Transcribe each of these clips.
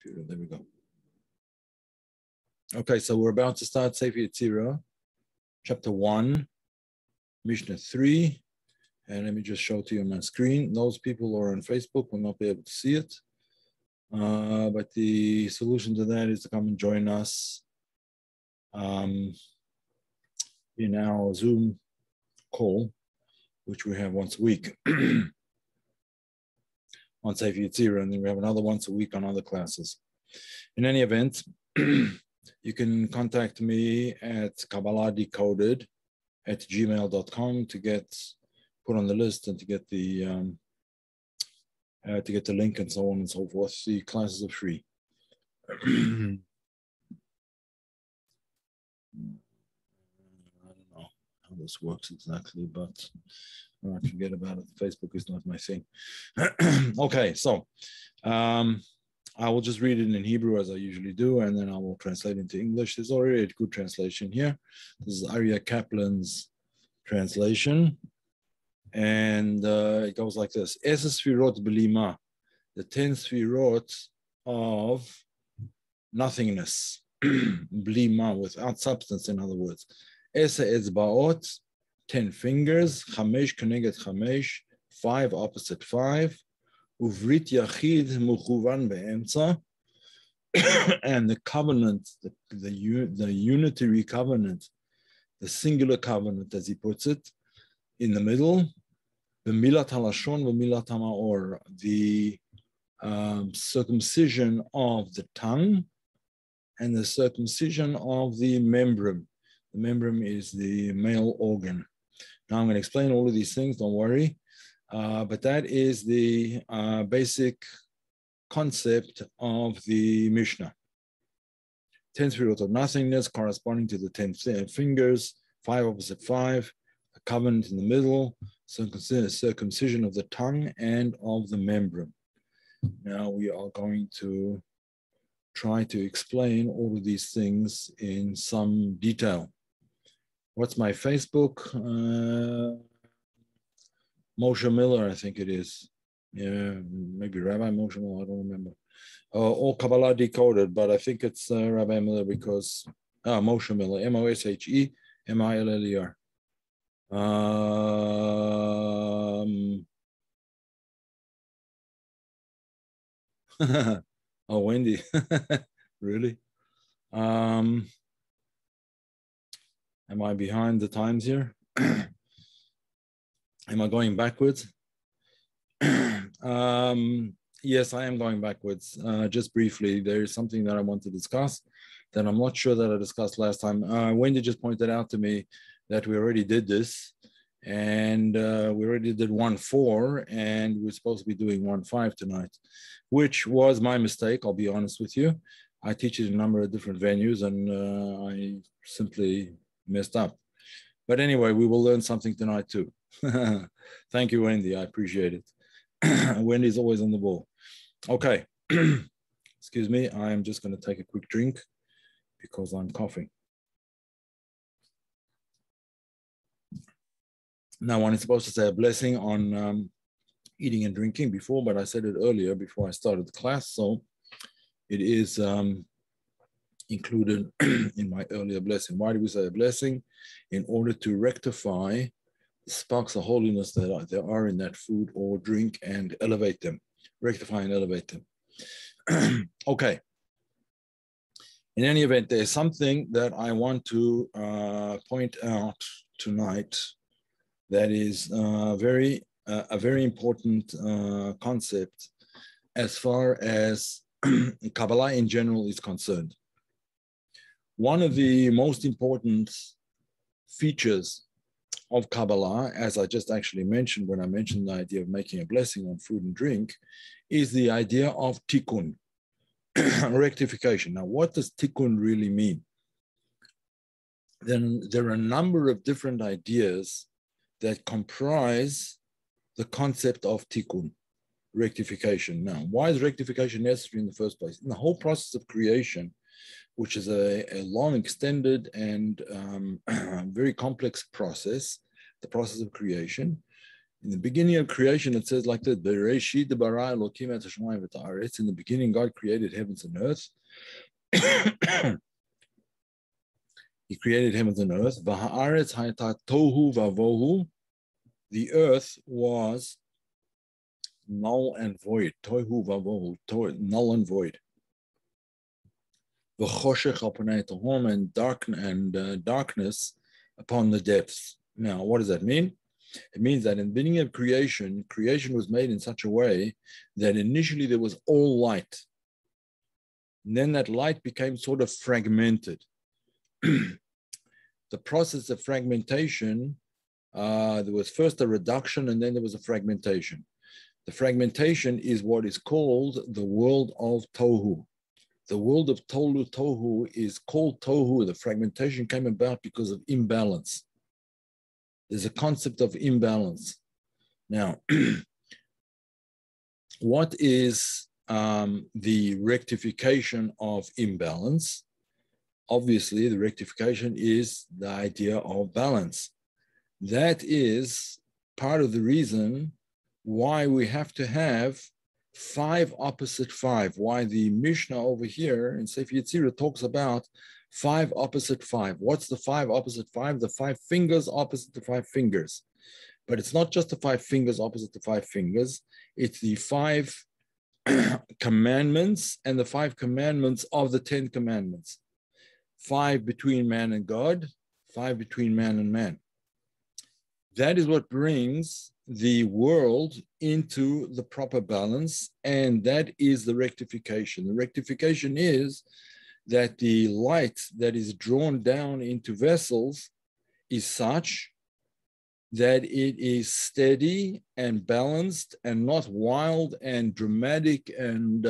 computer. There we go. Okay, so we're about to start Sefer Yetzira, chapter 1, Mishnah 3. And let me just show it to you on my screen. Those people who are on Facebook will not be able to see it. But the solution to that is to come and join us in our Zoom call, which we have once a week on Sefer Yetzira, and then we have another once a week on other classes. In any event, you can contact me at kabbalah-decoded@gmail.com to get put on the list and to get the link and so on and so forth. The classes are free. I don't know how this works exactly, but I forget about it. Facebook is not my thing. Okay, so I will just read it in Hebrew as I usually do, and then I will translate into English. There's already a good translation here. This is Arya Kaplan's translation. And it goes like this. Esa Sfirot Belima, the 10 Sfirot of nothingness. Blima, without substance, in other words. Esa Etzbaot, 10 fingers. Chamesh Keneged Chamesh, 5 opposite 5. Uvrit Yachid Muchuvan Be'emtza, and the covenant, the unitary covenant, the singular covenant, as he puts it, in the middle, the milat halashon, the milat hamaor, the circumcision of the tongue and the circumcision of the membrum. The membrum is the male organ. Now I'm going to explain all of these things, don't worry. But that is the basic concept of the Mishnah. 10 Sfirot of nothingness corresponding to the 10 fingers, 5 opposite 5, a covenant in the middle, circumcision of the tongue and of the membrum. Now we are going to try to explain all of these things in some detail. What's my Facebook? Moshe Miller, I think it is. Yeah, maybe Rabbi Moshe Miller, I don't remember. Or Kabbalah Decoded, but I think it's Rabbi Miller because, Moshe Miller, Moshe Miller. Oh, Wendy, really? Am I behind the times here? Am I going backwards? Yes, I am going backwards. Just briefly, there is something that I want to discuss that I'm not sure that I discussed last time. Wendy just pointed out to me that we already did this, and we already did 1.4, and we're supposed to be doing 1.5 tonight, which was my mistake, I'll be honest with you. I teach it in a number of different venues, and I simply messed up. But anyway, we will learn something tonight too. Thank you, Wendy. I appreciate it. Wendy's always on the ball. Okay. Excuse me. I am just going to take a quick drink because I'm coughing. Now, one is supposed to say a blessing on eating and drinking before, but I said it earlier before I started the class. So it is included in my earlier blessing. Why do we say a blessing? In order to rectify the sparks of holiness that there are in that food or drink and elevate them, rectify and elevate them. Okay. In any event, there's something that I want to point out tonight that is a very important concept as far as Kabbalah in general is concerned. One of the most important features of Kabbalah, as I just actually mentioned when I mentioned the idea of making a blessing on food and drink, is the idea of tikun, rectification. Now, what does tikun really mean? Then there are a number of different ideas that comprise the concept of tikun, rectification. Now, why is rectification necessary in the first place? In the whole process of creation, which is a long, extended, and very complex process, the process of creation, In the beginning of creation, it says like that: "Bereshit bara Elokim et hashamayim v'et haaretz." In the beginning, God created heavens and earth. He created heavens and earth. V'haaretz hayata tohu vavohu. The earth was null and void. Tohu vavohu, null and void. V'choshech al panei tehom, and darkness upon the depths. Now, what does that mean? It means that in the beginning of creation, creation was made in such a way that initially there was all light. And then that light became sort of fragmented. The process of fragmentation, there was first a reduction and then there was a fragmentation. The fragmentation is what is called the world of Tohu. The world of Tohu is called Tohu. The fragmentation came about because of imbalance. There's a concept of imbalance. Now, what is the rectification of imbalance? Obviously, the rectification is the idea of balance. That is part of the reason why we have to have 5 opposite 5, why the Mishnah over here in Sefer Yetzira talks about 5 opposite 5. What's the 5 opposite 5? The 5 fingers opposite the 5 fingers. But it's not just the 5 fingers opposite the 5 fingers. It's the 5 commandments and the 5 commandments of the 10 commandments. 5 between man and God, 5 between man and man. That is what brings the world into the proper balance, and that is the rectification. The rectification is that the light that is drawn down into vessels is such that it is steady and balanced and not wild and dramatic and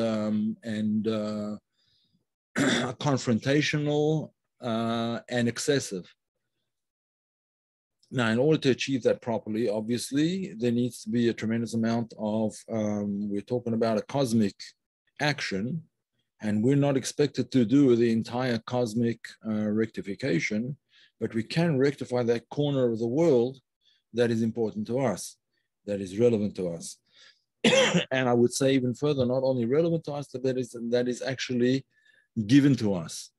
confrontational and excessive. Now, in order to achieve that properly, obviously, there needs to be a tremendous amount of, we're talking about a cosmic action, and we're not expected to do the entire cosmic rectification, but we can rectify that corner of the world that is important to us, that is relevant to us. And I would say even further, not only relevant to us, that is actually given to us.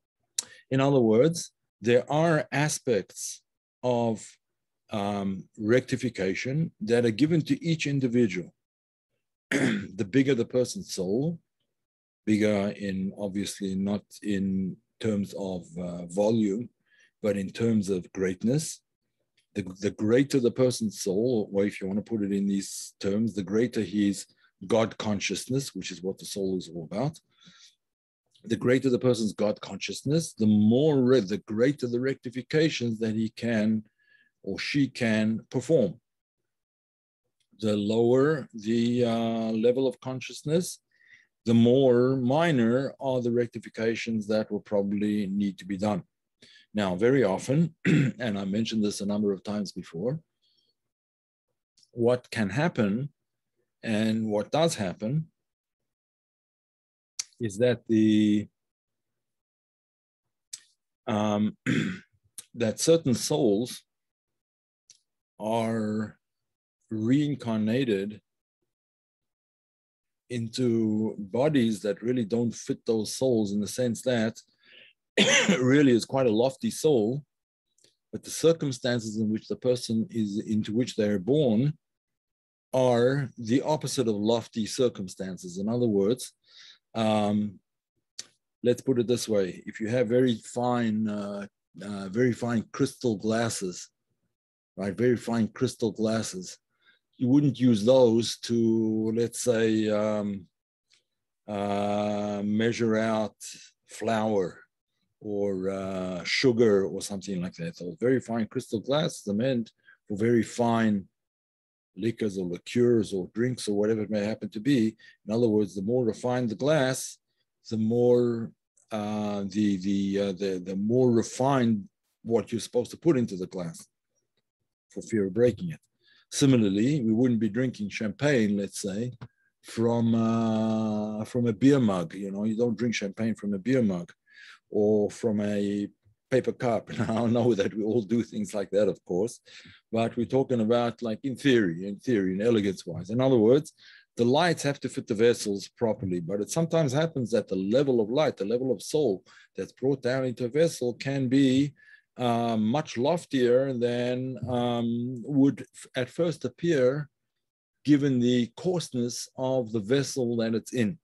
In other words, there are aspects of rectification that are given to each individual. The bigger the person's soul, bigger in obviously not in terms of volume, but in terms of greatness. The greater the person's soul, or if you want to put it in these terms, the greater his God consciousness, which is what the soul is all about. The greater the person's God consciousness, the greater the rectifications that he can or she can perform. The lower the level of consciousness, the more minor are the rectifications that will probably need to be done. Now, very often, and I mentioned this a number of times before, what can happen and what does happen is that that certain souls are reincarnated into bodies that really don't fit those souls, in the sense that really is quite a lofty soul, but the circumstances in which the person is, into which they're born, are the opposite of lofty circumstances. In other words, let's put it this way: if you have very fine crystal glasses, right? Very fine crystal glasses, you wouldn't use those to, let's say, measure out flour or sugar or something like that. So very fine crystal glasses are meant for very fine liquors or liqueurs or drinks or whatever it may happen to be. In other words, the more refined the glass, the more the more refined what you're supposed to put into the glass, for fear of breaking it. Similarly, we wouldn't be drinking champagne, let's say, from a beer mug. You know, you don't drink champagne from a beer mug, or from a paper cup. Now, I know that we all do things like that, of course, but we're talking about like in theory, in elegance-wise. In other words, the lights have to fit the vessels properly, but it sometimes happens that the level of light, the level of soul that's brought down into a vessel can be much loftier than would at first appear given the coarseness of the vessel that it's in.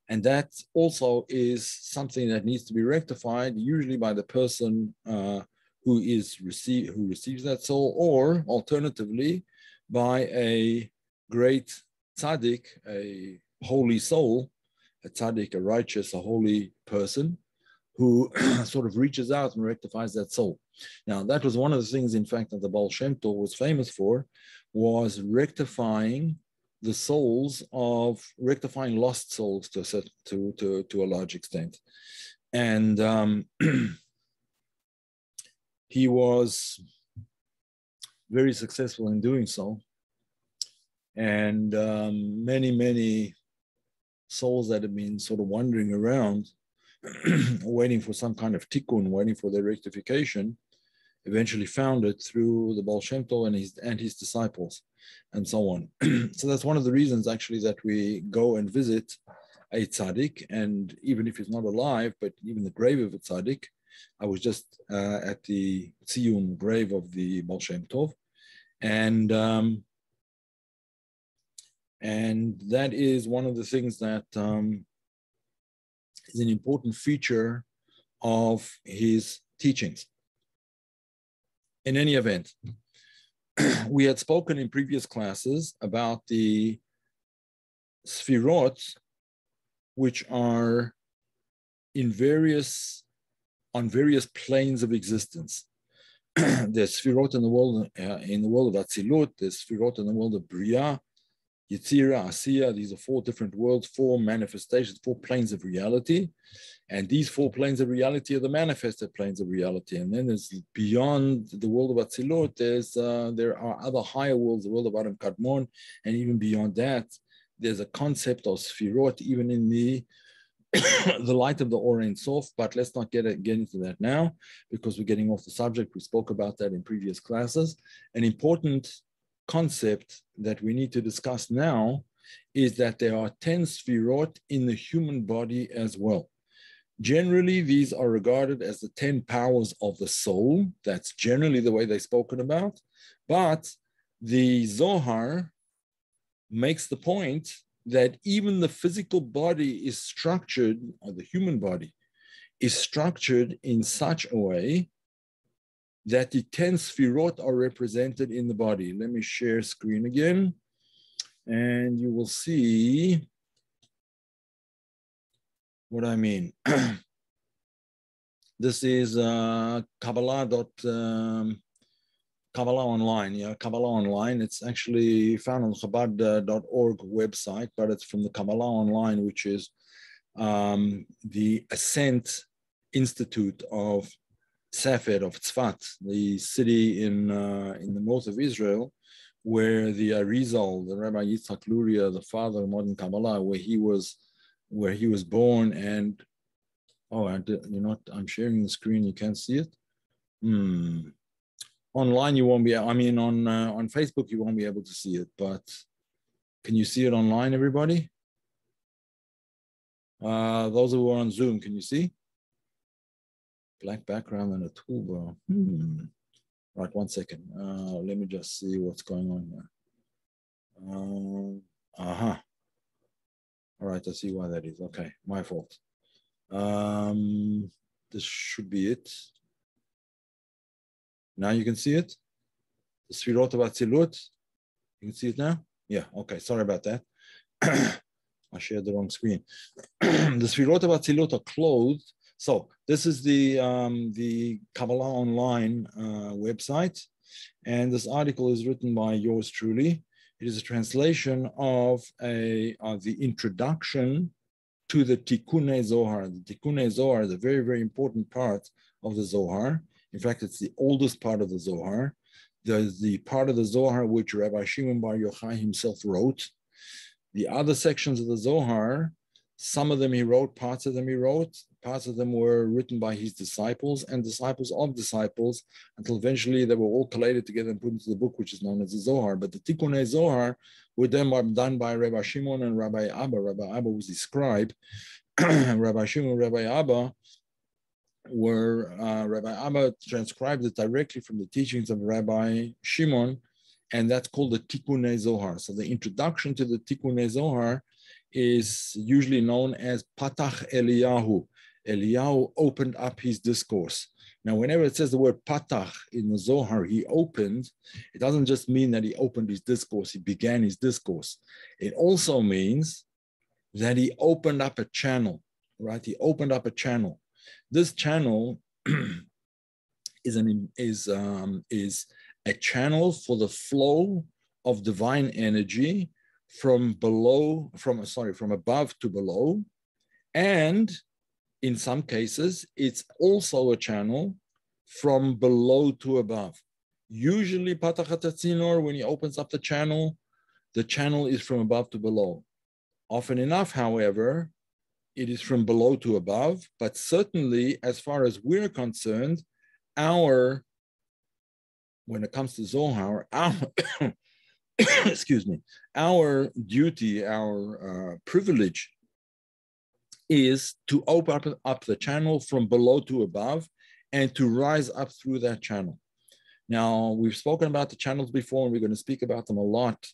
And that also is something that needs to be rectified, usually by the person who receives that soul, or alternatively by a great tzaddik, a holy soul, a tzaddik, a righteous, a holy person, who sort of reaches out and rectifies that soul. Now, that was one of the things, in fact, that the Baal Shem Tov was famous for, was rectifying the souls of, rectifying lost souls to a large extent. And he was very successful in doing so. And many souls that have been sort of wandering around, waiting for some kind of tikun, waiting for their rectification, eventually found it through the Baal Shem Tov and his disciples, and so on. So that's one of the reasons, actually, that we go and visit a tzaddik, and even if he's not alive, but even the grave of a tzaddik. I was just at the Tziyun grave of the Baal Shem Tov, and that is one of the things that is an important feature of his teachings. In any event, we had spoken in previous classes about the sfirot, which are on various planes of existence. There's sfirot in the world of Atzilut, there's sfirot in the world of Bria, Yetzira, Asiya. These are 4 different worlds, 4 manifestations, 4 planes of reality. And these 4 planes of reality are the manifested planes of reality. And then there's beyond the world of Atzilut, there are other higher worlds, the world of Adam Kadmon, and even beyond that, there's a concept of sfirot, even in the the light of the Or Ein Sof, but let's not get into that now, because we're getting off the subject. We spoke about that in previous classes. An important concept that we need to discuss now is that there are 10 sfirot in the human body as well. Generally, these are regarded as the 10 powers of the soul. That's generally the way they're spoken about. But the Zohar makes the point that even the physical body is structured, or the human body is structured in such a way that the 10 sfirot are represented in the body. Let me share screen again, and you will see what I mean. This is Kabbalah Online, Kabbalah Online. It's actually found on Chabad.org website, but it's from the Kabbalah Online, which is the Ascent Institute of Sefer of Tzfat, the city in the north of Israel, where the Arizal, the Rabbi Yitzhak Luria, the father of modern Kabbalah, where he was born. And I'm sharing the screen. You can't see it. Online, you won't be. I mean, on Facebook, you won't be able to see it. But can you see it online, everybody? Those who are on Zoom, can you see? Black background and a toolbar. Right, 1 second. Let me just see what's going on here. All right, I see why that is. Okay, my fault. This should be it. Now you can see it. The Sfirot of Atzilut. You can see it now? Yeah, okay, sorry about that. I shared the wrong screen. The Sfirot of Atzilut are clothed. So this is the Kabbalah Online website, and this article is written by yours truly. It is a translation of the introduction to the tikun Zohar. The tikun Zohar is a very, very important part of the Zohar. In fact, it's the oldest part of the Zohar. There's the part of the Zohar which Rabbi Shimon Bar Yochai himself wrote. The other sections of the Zohar Some of them he wrote, parts of them he wrote, parts of them were written by his disciples and disciples of disciples, until eventually they were all collated together and put into the book, which is known as the Zohar. But the Tikkun Zohar were then done by Rabbi Shimon and Rabbi Abba. Rabbi Abba was his scribe. Rabbi Shimon and Rabbi Abba Rabbi Abba transcribed it directly from the teachings of Rabbi Shimon, and that's called the Tikun Zohar. So the introduction to the Tikun Zohar is usually known as Patach Eliyahu. Eliyahu opened up his discourse. Now, whenever it says the word Patach in the Zohar, he opened, it doesn't just mean that he opened his discourse, he began his discourse. It also means that he opened up a channel, right? He opened up a channel. This channel is a channel for the flow of divine energy from above to below, and in some cases it's also a channel from below to above. Usually Patachat Hatzinor, when he opens up the channel is from above to below. Often enough, however, it is from below to above, but certainly as far as we're concerned, when it comes to Zohar, excuse me, our duty, our privilege is to open up the channel from below to above and to rise up through that channel. Now, we've spoken about the channels before, and we're going to speak about them a lot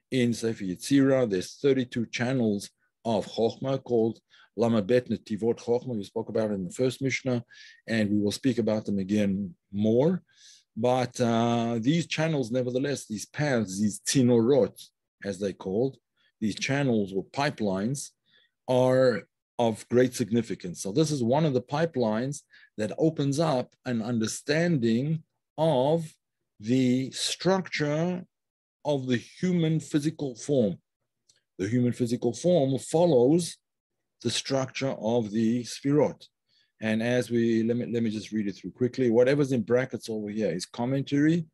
in Sefer Yetzira. There's 32 channels of Chokhmah called Lama Bet Netivot Chokhmah. We spoke about it in the first Mishnah, and we will speak about them again more. But these channels, nevertheless, these paths, these tzinorot, as they called, these channels or pipelines are of great significance. So this is one of the pipelines that opens up an understanding of the structure of the human physical form. The human physical form follows the structure of the Sfirot. And as let me just read it through quickly. Whatever's in brackets over here is commentary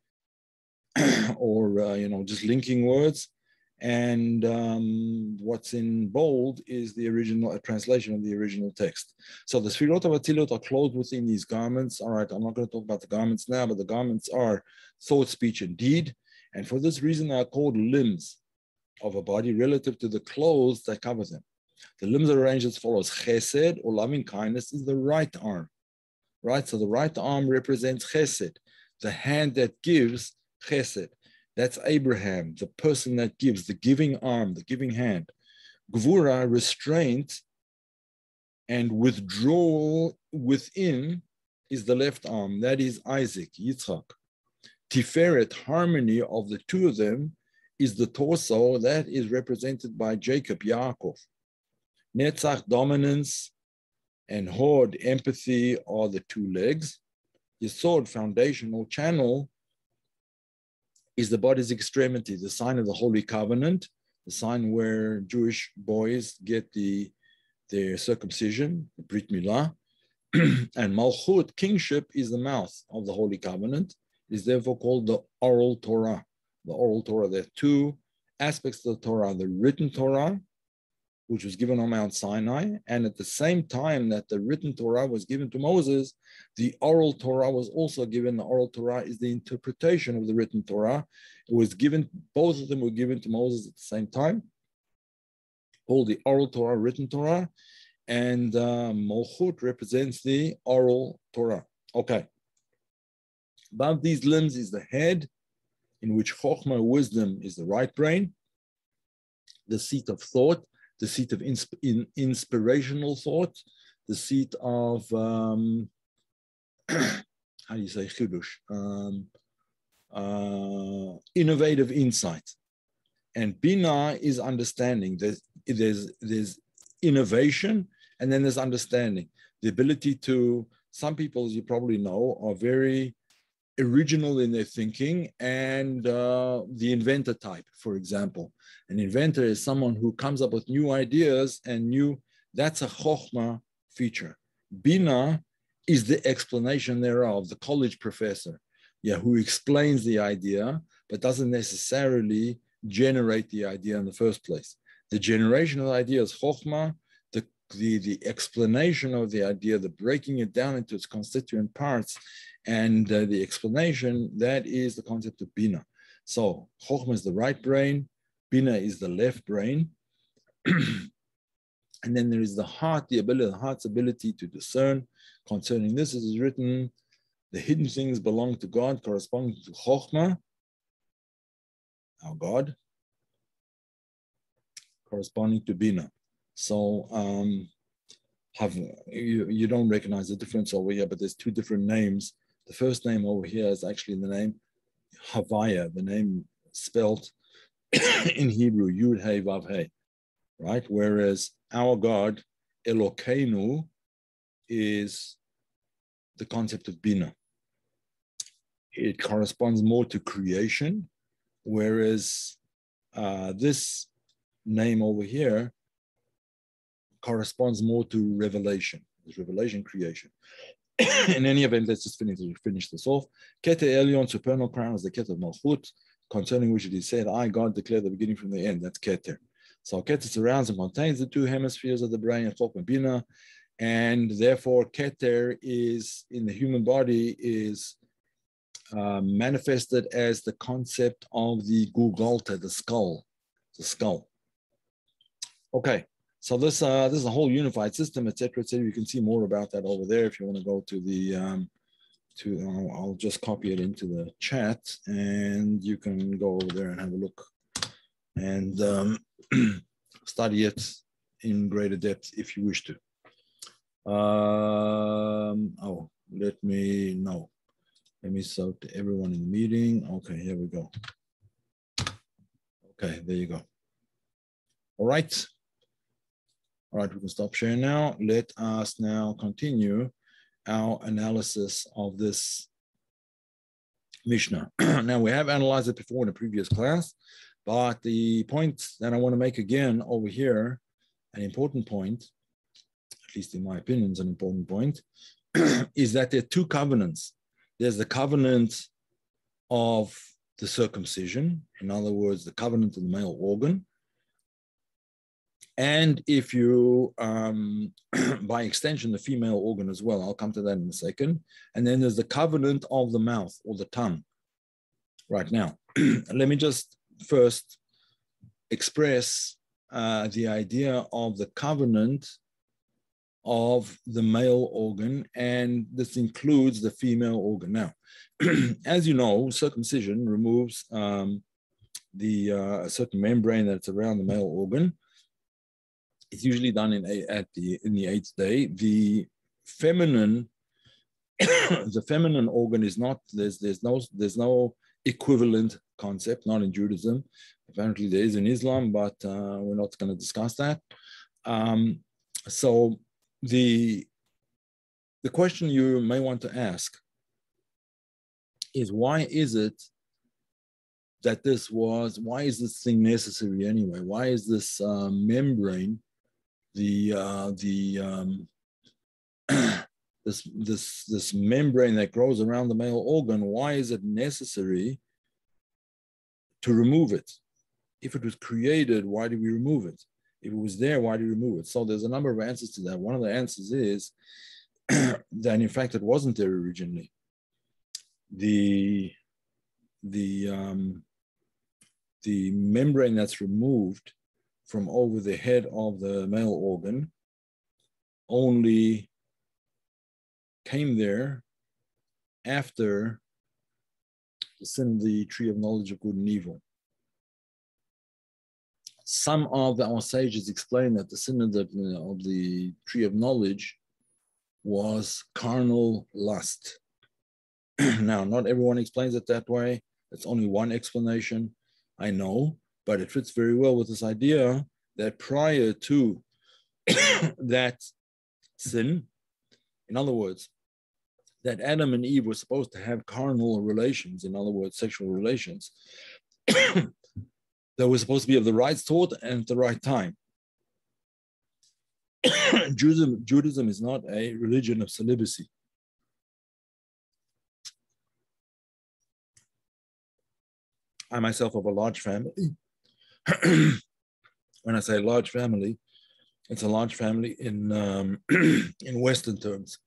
or just linking words. And what's in bold is the original translation of the original text. So the Sfirot of Atzilut are clothed within these garments. All right, I'm not going to talk about the garments now, but the garments are thought, speech, and deed. And for this reason, they are called limbs of a body relative to the clothes that cover them. The limbs are arranged as follows. Chesed, or loving kindness, is the right arm, right? So the right arm represents Chesed, the hand that gives Chesed. That's Abraham, the person that gives, the giving arm, the giving hand. Gvura, restraint and withdrawal within, is the left arm. That is Isaac, Yitzchak. Tiferet, harmony of the two of them, is the torso. That is represented by Jacob, Yaakov. Netzach, dominance, and Hod, empathy, are the two legs. Yesod, foundational channel, is the body's extremity, the sign of the Holy Covenant, the sign where Jewish boys get their circumcision, the Brit Milah. And Malchut, kingship, is the mouth of the Holy Covenant. It is therefore called the oral Torah. The oral Torah, there are two aspects of the Torah: the written Torah, which was given on Mount Sinai, and at the same time that the written Torah was given to Moses, the oral Torah was also given. The oral Torah is the interpretation of the written Torah. It was given, both of them were given to Moses at the same time, called the oral Torah, written Torah, and Malchut represents the oral Torah. Okay. Above these limbs is the head, in which Chokhmah, wisdom, is the right brain, the seat of thought, the seat of inspirational thought, the seat of, how do you say, chidush, innovative insight. And Bina is understanding. There's innovation, and then there's understanding. The ability to, some people, as you probably know, are very original in their thinking, and the inventor type, for example. An inventor is someone who comes up with new ideas and that's a chokhmah feature. Bina is the explanation thereof, the college professor, who explains the idea, but doesn't necessarily generate the idea in the first place. The generation of the idea is chokhmah. The the explanation of the idea, the breaking it down into its constituent parts, and the explanation, that is the concept of Bina. So Chokhmah is the right brain, Bina is the left brain, and then there is the heart, the heart's ability to discern. Concerning this, it is written, the hidden things belong to God, corresponding to Chokhmah, our God, corresponding to Bina. So you don't recognize the difference over here, but there's two different names. The first name over here is actually the name Havaya, the name spelled in Hebrew, Yud Hey Vav Hey, right? Whereas our God, Elokeinu, is the concept of Bina. It corresponds more to creation, whereas this name over here corresponds more to revelation. It's revelation, creation. In any event, let's just finish this off. Keter Elyon, supernal crown, is the Keter Malchut, concerning which it is said, I, God, declare the beginning from the end. That's Keter. So Keter surrounds and contains the two hemispheres of the brain, and Chokhmah Bina, and therefore Keter is, in the human body, is manifested as the concept of the Gulgalta, the skull. Okay. So this is a whole unified system, etc., etc. You can see more about that over there if you want to go to the I'll just copy it into the chat, and you can go over there and have a look and study it in greater depth if you wish to. Let me show to everyone in the meeting. Okay, here we go. Okay, there you go. All right. All right, we can stop sharing now. Let us now continue our analysis of this Mishnah. Now, we have analyzed it before in a previous class, but the point that I want to make again over here, an important point, at least in my opinion, is an important point, is that there are two covenants. There's the covenant of the circumcision, in other words, the covenant of the male organ. And if you, by extension, the female organ as well. I'll come to that in a second. And then there's the covenant of the mouth or the tongue. Right now, let me just first express the idea of the covenant of the male organ, and this includes the female organ. Now, as you know, circumcision removes a certain membrane that's around the male organ. It's usually done in the 8th day. The feminine, the feminine organ is not. There's no equivalent concept, not in Judaism. Apparently, there is in Islam, but we're not going to discuss that. So the question you may want to ask is, why is it that why is this thing necessary anyway? Why is this membrane, this membrane that grows around the male organ, why is it necessary to remove it? If it was created, why did we remove it? If it was there, why did we remove it? So there's a number of answers to that. One of the answers is that in fact it wasn't there originally. The membrane that's removed from over the head of the male organ only came there after the sin of the tree of knowledge of good and evil. Some of our sages explain that the sin of the tree of knowledge was carnal lust. Now, not everyone explains it that way. It's only one explanation, I know, but it fits very well with this idea that prior to that sin, in other words, that Adam and Eve were supposed to have carnal relations, in other words, sexual relations, that were supposed to be of the right sort and at the right time. Judaism is not a religion of celibacy. I myself have a large family. When I say large family, It's a large family in in Western terms.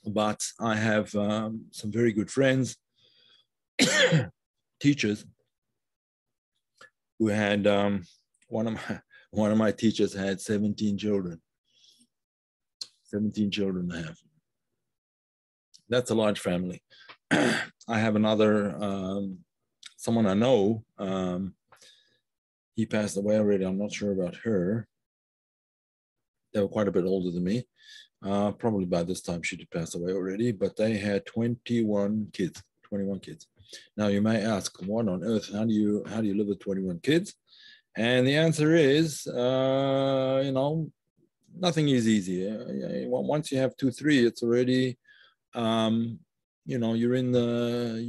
But I have some very good friends, teachers, who had one of my teachers had 17 children. 17 children they have. That's a large family. I have another someone I know. He passed away already. I'm not sure about her. They were quite a bit older than me. Probably by this time she did pass away already, but they had 21 kids. 21 kids. Now you may ask, what on earth? How do you live with 21 kids? And the answer is, nothing is easy. Once you have 2, 3, it's already, you're in the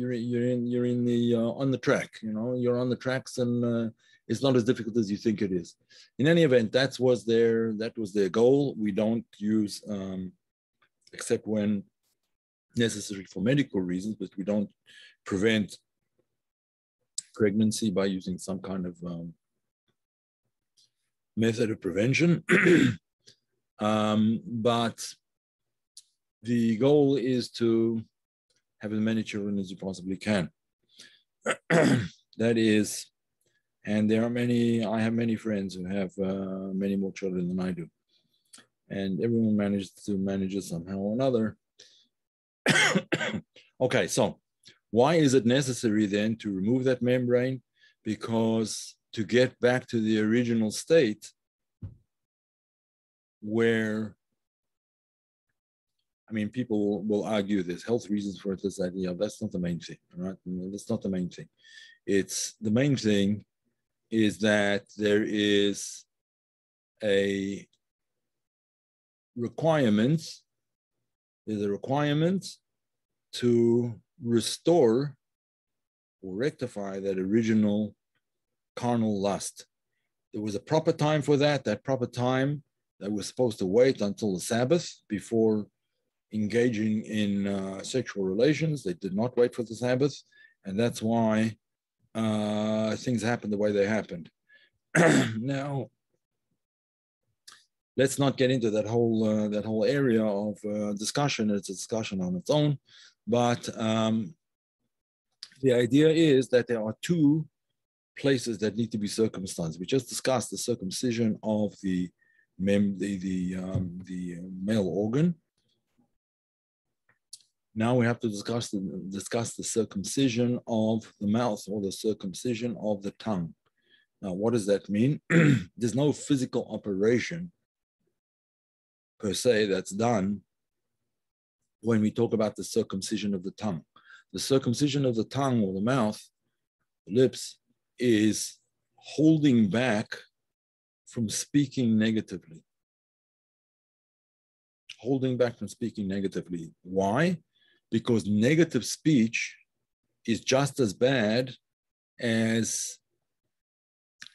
on the track. You're on the tracks, and it's not as difficult as you think it is. In any event, that was their goal. We don't use, except when necessary for medical reasons, but we don't prevent pregnancy by using some kind of method of prevention. But the goal is to have as many children as you possibly can. That is, and I have many friends who have many more children than I do. And everyone manages to manage it somehow or another. Okay, so why is it necessary then to remove that membrane? Because to get back to the original state where, people will argue there's health reasons for it, this idea. That's not the main thing, right? That's not the main thing. It's the main thing is that there is a requirement. There's a requirement to restore or rectify that original carnal lust. There was a proper time for that. That proper time that was supposed to wait until the Sabbath before engaging in sexual relations. They did not wait for the Sabbath, and that's why things happened the way they happened. Now, let's not get into that whole area of discussion. It's a discussion on its own, but the idea is that there are 2 places that need to be circumcised. We just discussed the circumcision of the male organ. Now we have to discuss the circumcision of the mouth, or the circumcision of the tongue. Now, what does that mean? There's no physical operation per se that's done when we talk about the circumcision of the tongue. The circumcision of the tongue, or the mouth, the lips, is holding back from speaking negatively. Holding back from speaking negatively. Why? Because negative speech is just as bad as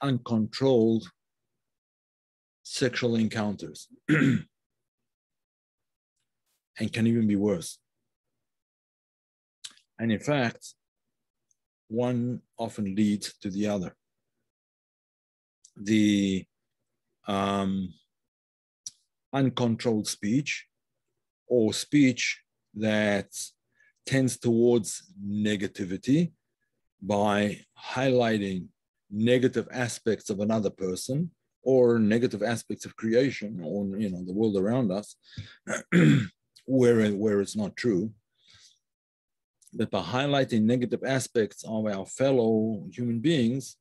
uncontrolled sexual encounters, and can even be worse. And in fact, one often leads to the other. The uncontrolled speech, or speech that tends towards negativity by highlighting negative aspects of another person, or negative aspects of creation, or the world around us, where it's not true. But by highlighting negative aspects of our fellow human beings,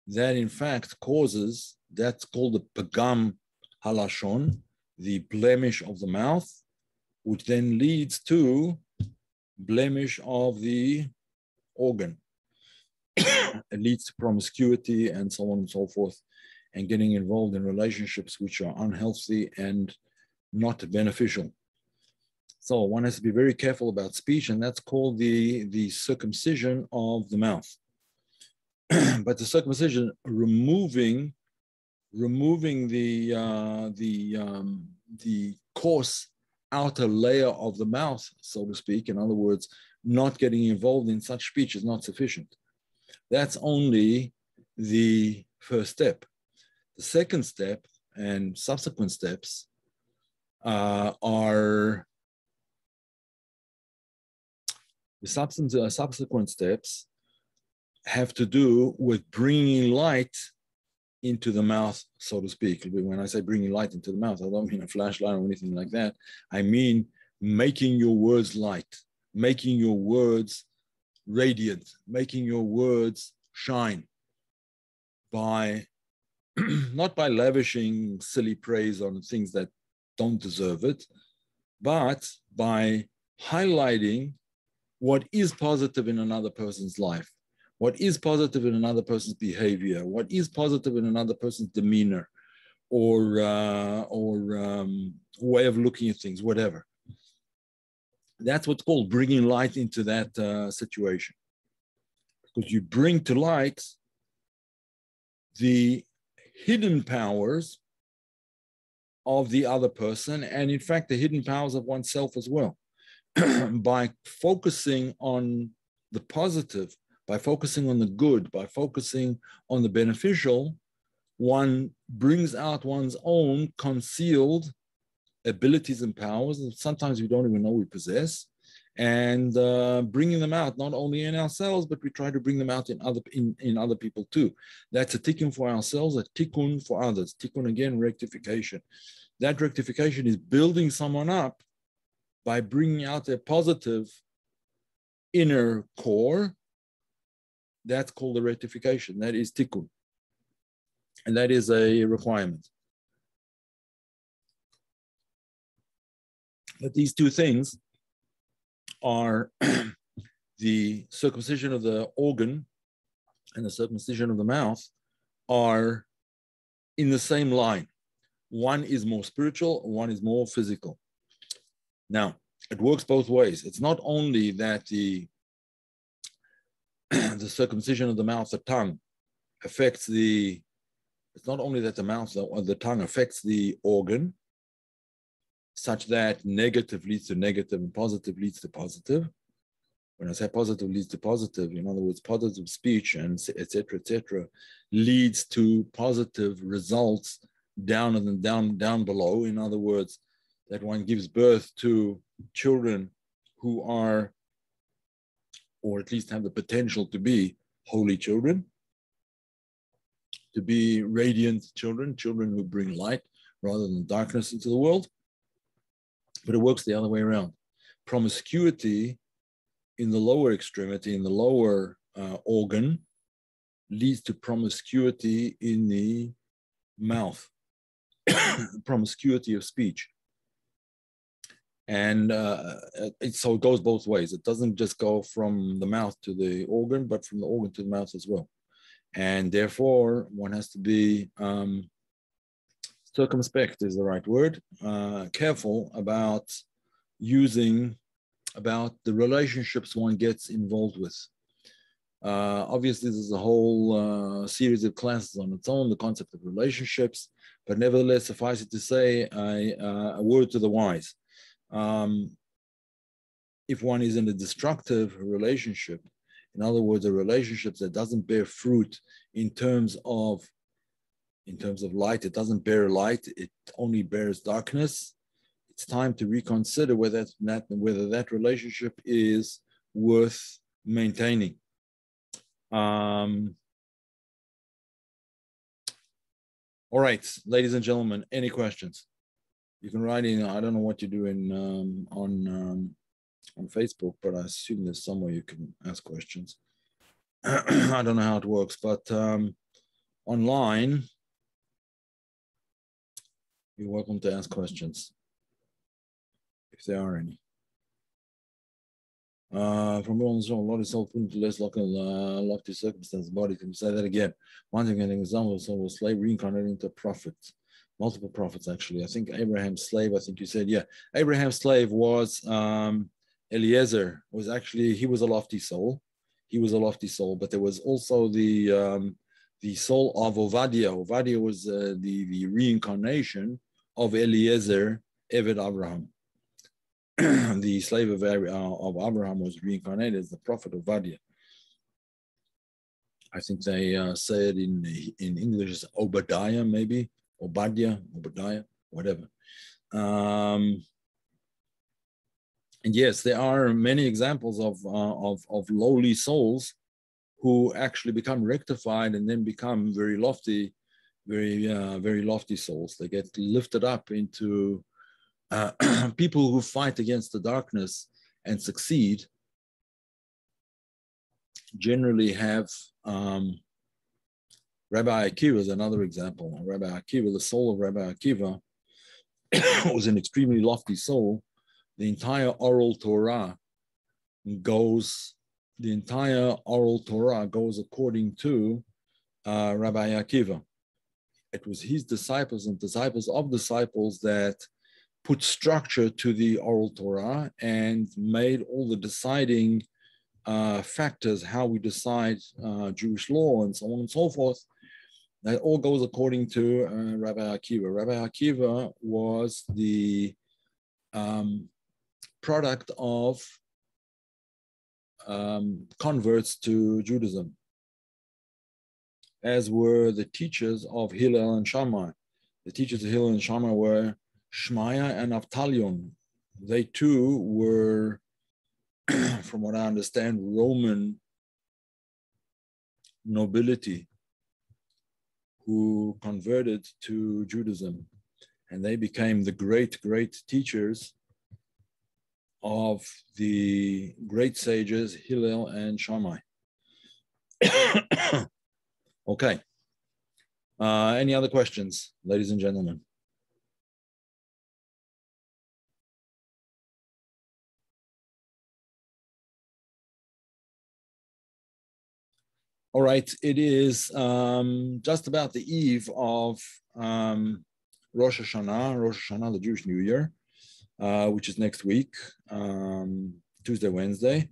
that in fact causes, that's called the pagam halashon, the blemish of the mouth, which then leads to blemish of the organ. It leads to promiscuity and so on and so forth, and getting involved in relationships which are unhealthy and not beneficial. So one has to be very careful about speech, and that's called the circumcision of the mouth. But the circumcision, removing the coarse outer layer of the mouth, so to speak. In other words, not getting involved in such speech is not sufficient. That's only the first step. The second step and subsequent steps are the subsequent steps have to do with bringing light into the mouth, so to speak. When I say bringing light into the mouth, I don't mean a flashlight or anything like that. I mean making your words light, making your words radiant, making your words shine by not by lavishing silly praise on things that don't deserve it, but by highlighting what is positive in another person's life, what is positive in another person's behavior, what is positive in another person's demeanor or way of looking at things, whatever. That's what's called bringing light into that situation. Because you bring to light the hidden powers of the other person, and in fact, the hidden powers of oneself as well. By focusing on the positive, by focusing on the good, by focusing on the beneficial, one brings out one's own concealed abilities and powers that sometimes we don't even know we possess, and bringing them out not only in ourselves, but we try to bring them out in other people too. That's a tikun for ourselves, a tikun for others. Tikun, again, rectification. That rectification is building someone up by bringing out their positive inner core. That's called the rectification. That is tikun. And that is a requirement. But these two things are the circumcision of the organ and the circumcision of the mouth are in the same line. One is more spiritual, one is more physical. Now, it works both ways. It's not only that the circumcision of the mouth, the tongue, affects it's not only that the mouth or the tongue affects the organ, such that negative leads to negative and positive leads to positive. When I say positive leads to positive, in other words, positive speech and etc., leads to positive results down and down below. In other words, that one gives birth to children who are, or at least have the potential to be, holy children, to be radiant children, children who bring light rather than darkness into the world. But it works the other way around. Promiscuity in the lower extremity, in the lower organ, leads to promiscuity in the mouth, promiscuity of speech. And so it goes both ways. It doesn't just go from the mouth to the organ, but from the organ to the mouth as well. And therefore, one has to be circumspect is the right word, careful about about the relationships one gets involved with. Obviously, there's a whole series of classes on its own, the concept of relationships, but nevertheless, suffice it to say, a word to the wise. If one is in a destructive relationship, in other words, a relationship that doesn't bear fruit in terms of light, it doesn't bear light, it only bears darkness, it's time to reconsider whether that relationship is worth maintaining. All right, ladies and gentlemen, any questions? You can write in. I don't know what you do on Facebook, but I assume there's somewhere you can ask questions. I don't know how it works, but online, you're welcome to ask questions if there are any. From all a lot of self to less lofty circumstances, body. Can you say that again? One thing, an example, so was slave reincarnated into a prophet. Multiple prophets, actually. I think Abraham's slave, I think you said, yeah. Abraham's slave was Eliezer, was actually, he was a lofty soul. He was a lofty soul, but there was also the soul of Ovadia. Ovadia was the reincarnation of Eliezer, Eved Abraham. The slave of Abraham was reincarnated as the prophet Ovadia. I think they say it in English as Obadiah, maybe. Obadiah, whatever. And yes, there are many examples of lowly souls who actually become rectified and then become very lofty, very lofty souls. They get lifted up into people who fight against the darkness and succeed. Generally have Rabbi Akiva is another example. Rabbi Akiva, the soul of Rabbi Akiva, was an extremely lofty soul. The entire oral Torah goes according to Rabbi Akiva. It was his disciples and disciples of disciples that put structure to the oral Torah and made all the deciding factors, how we decide Jewish law and so on and so forth. That all goes according to Rabbi Akiva. Rabbi Akiva was the product of converts to Judaism, as were the teachers of Hillel and Shammai. The teachers of Hillel and Shammai were Shmaya and Avtalion. They too were, from what I understand, Roman nobility who converted to Judaism, and they became the great teachers of the great sages Hillel and Shammai. Okay. Any other questions, ladies and gentlemen? All right, it is just about the eve of Rosh Hashanah, the Jewish New Year, which is next week, Tuesday, Wednesday.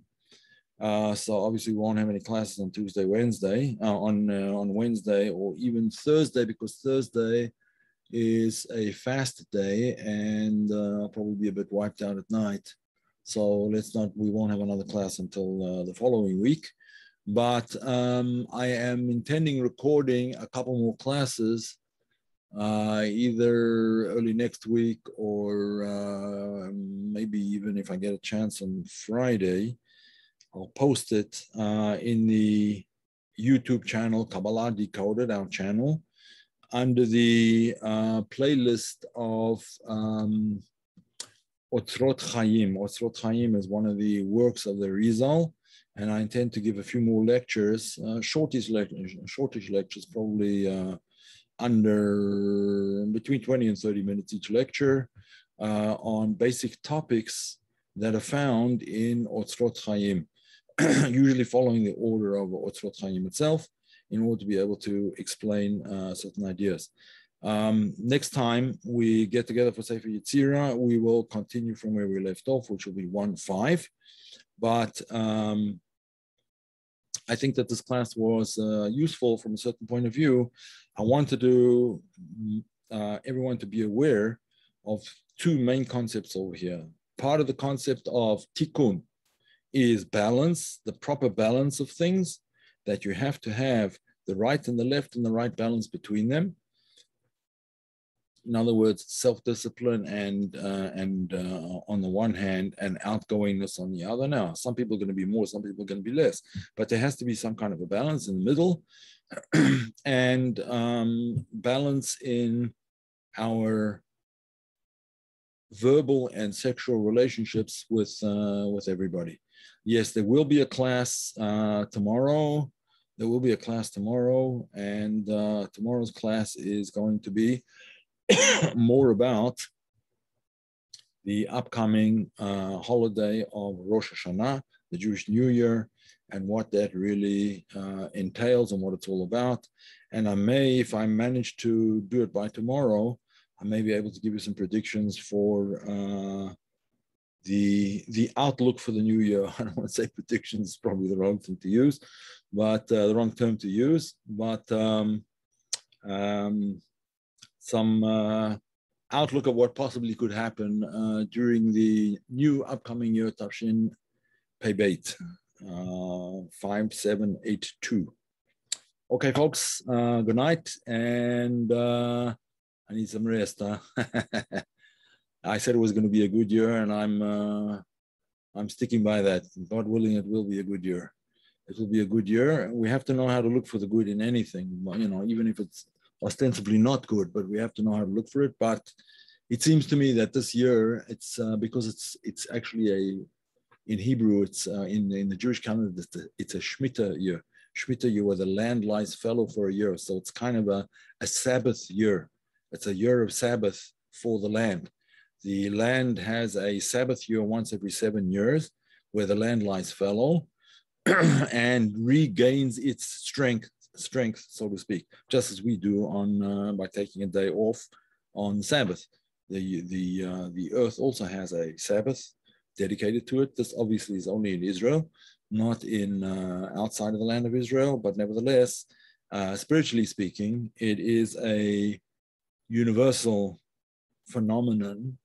So obviously we won't have any classes on Tuesday, Wednesday, on Wednesday or even Thursday, because Thursday is a fast day and I'll probably be a bit wiped out at night. So we won't have another class until the following week. But I am intending recording a couple more classes, either early next week or maybe even if I get a chance on Friday. I'll post it in the YouTube channel, Kabbalah Decoded, our channel, under the playlist of Otzrot Chaim. Otzrot Chaim is one of the works of the Rizal, and I intend to give a few more lectures, shortish lectures, probably between 20 and 30 minutes each lecture, on basic topics that are found in Otzrot Chaim, usually following the order of Otzrot Chaim itself, in order to be able to explain certain ideas. Next time we get together for Sefer Yetzira, we will continue from where we left off, which will be 1.5. But I think that this class was useful from a certain point of view. I wanted to everyone to be aware of two main concepts over here. Part of the concept of tikun is balance, the proper balance of things, that you have to have the right and the left and the right balance between them. In other words, self-discipline and on the one hand, and outgoingness on the other. Now, some people are going to be more, some people are going to be less, but there has to be some kind of a balance in the middle, and balance in our verbal and sexual relationships with everybody. Yes, there will be a class tomorrow. There will be a class tomorrow, and tomorrow's class is going to be more about the upcoming holiday of Rosh Hashanah, the Jewish New Year, and what that really entails and what it's all about. And I may, if I manage to do it by tomorrow, I may be able to give you some predictions for the outlook for the new year. I don't want to say predictions, is probably the wrong thing to use, but the wrong term to use, but some outlook of what possibly could happen during the new upcoming year, Tafshin Pei Beit 5782. Okay, folks, good night, and I need some rest. Huh? I said it was going to be a good year, and I'm sticking by that. God willing, it will be a good year. It will be a good year. We have to know how to look for the good in anything, even if it's ostensibly not good, but we have to know how to look for it. But it seems to me that this year, it's because it's actually in Hebrew, it's in the Jewish calendar, it's a Shemitah year. Shemitah year where the land lies fallow for a year. So it's kind of a Sabbath year. It's a year of Sabbath for the land. The land has a Sabbath year once every 7 years where the land lies fallow and regains its strength, so to speak, just as we do by taking a day off on Sabbath. The earth also has a Sabbath dedicated to it. This obviously is only in Israel, not in outside of the land of Israel, but nevertheless, spiritually speaking, it is a universal phenomenon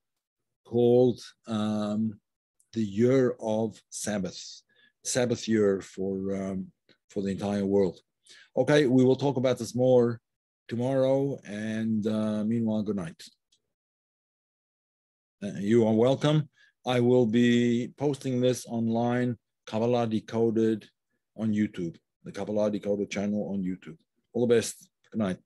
called the year of Sabbath year for the entire world. Okay, we will talk about this more tomorrow, and meanwhile, good night. You are welcome. I will be posting this online, Kabbalah Decoded on YouTube, the Kabbalah Decoded channel on YouTube. All the best. Good night.